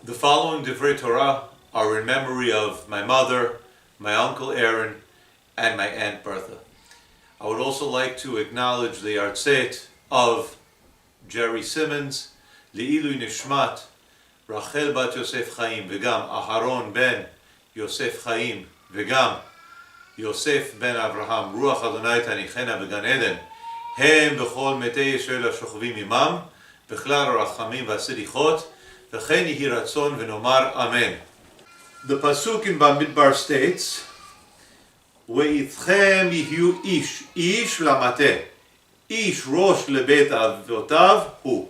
The following Divrei Torah are in memory of my mother, my uncle Aaron, and my aunt Bertha. I would also like to acknowledge the Artzet of Jerry Simmons, Le'ilui Nishmat, Rachel bat Yosef Chaim, Vegam Aharon ben Yosef Chaim, Vegam Yosef ben Avraham, Ruach Adonai Tanichena Began Eden, הם בכל מתי ישראל השוכבים עמם, בכלל הרחמים והסליחות, וכן יהי רצון ונאמר אמן. The pasuk in Bamidbar states, ואיתכם יהיו איש למטה, איש ראש לבית אבותיו הוא.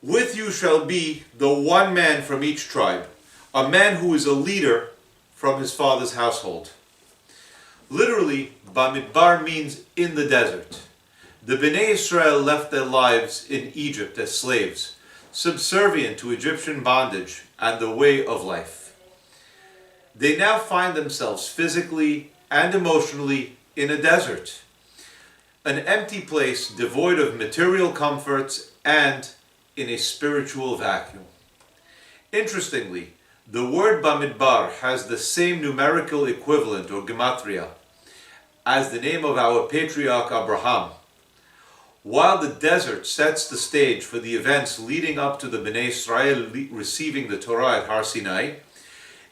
With you shall be the one man from each tribe, a man who is a leader from his father's household. Literally, Bamidbar means in the desert. The Bnei Israel left their lives in Egypt as slaves, subservient to Egyptian bondage and the way of life. They now find themselves physically and emotionally in a desert, an empty place devoid of material comforts and in a spiritual vacuum. Interestingly, the word Bamidbar has the same numerical equivalent or gematria as the name of our patriarch Abraham. While the desert sets the stage for the events leading up to the Bnei Israel receiving the Torah at Har Sinai,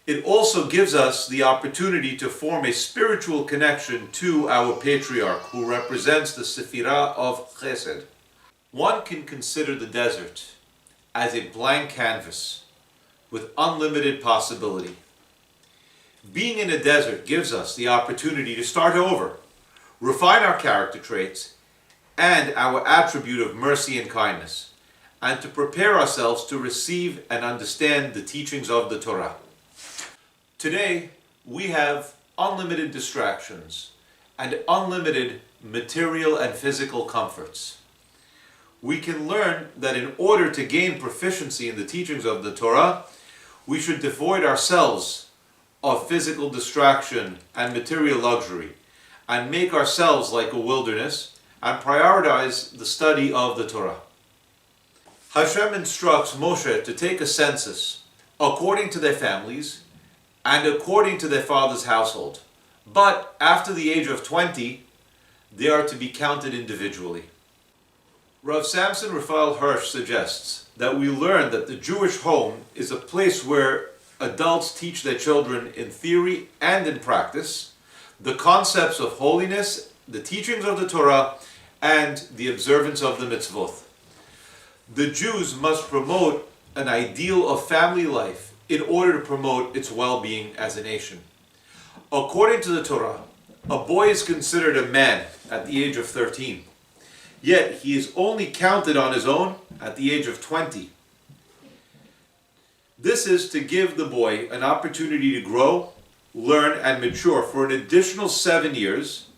it also gives us the opportunity to form a spiritual connection to our patriarch who represents the Sephirah of Chesed. One can consider the desert as a blank canvas with unlimited possibility. Being in a desert gives us the opportunity to start over, refine our character traits and our attribute of mercy and kindness, and to prepare ourselves to receive and understand the teachings of the Torah. Today, we have unlimited distractions and unlimited material and physical comforts. We can learn that in order to gain proficiency in the teachings of the Torah, we should devoid ourselves of physical distraction and material luxury, and make ourselves like a wilderness, and prioritize the study of the Torah. Hashem instructs Moshe to take a census according to their families and according to their father's household. But after the age of 20, they are to be counted individually. Rav Samson Raphael Hirsch suggests that we learn that the Jewish home is a place where adults teach their children in theory and in practice the concepts of holiness, the teachings of the Torah, and the observance of the mitzvot. The Jews must promote an ideal of family life in order to promote its well-being as a nation. According to the Torah, a boy is considered a man at the age of 13, yet he is only counted on his own at the age of 20. This is to give the boy an opportunity to grow, learn, and mature for an additional 7 years,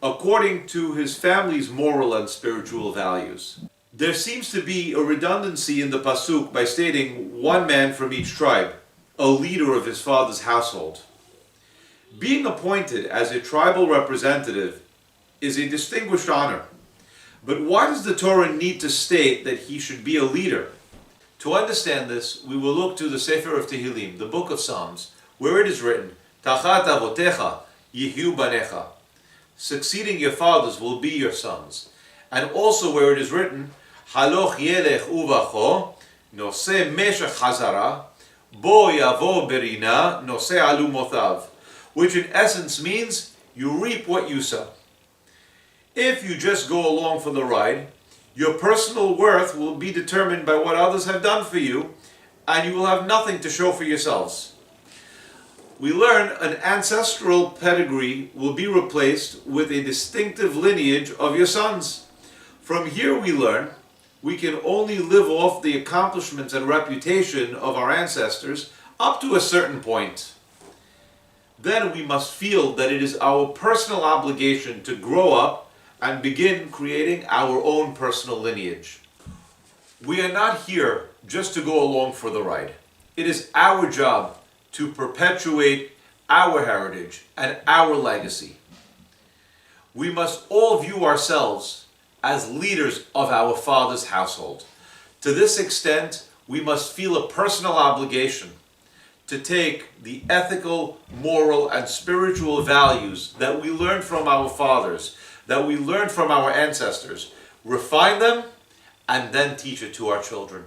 according to his family's moral and spiritual values. There seems to be a redundancy in the pasuk by stating one man from each tribe, a leader of his father's household. Being appointed as a tribal representative is a distinguished honor. But why does the Torah need to state that he should be a leader? To understand this, we will look to the Sefer of Tehillim, the book of Psalms, where it is written, Tachat avotecha yihyu banecha. Succeeding your fathers will be your sons. And also where it is written, Haloch yelech uvacho, noseh meshach hazara, bo yavo berina, noseh alumotav, which in essence means, you reap what you sow. If you just go along for the ride, your personal worth will be determined by what others have done for you, and you will have nothing to show for yourselves. We learn an ancestral pedigree will be replaced with a distinctive lineage of your sons. From here we learn we can only live off the accomplishments and reputation of our ancestors up to a certain point. Then we must feel that it is our personal obligation to grow up and begin creating our own personal lineage. We are not here just to go along for the ride. It is our job to perpetuate our heritage and our legacy. We must all view ourselves as leaders of our Father's household. To this extent, we must feel a personal obligation to take the ethical, moral, and spiritual values that we learned from our fathers, that we learned from our ancestors, refine them, and then teach it to our children.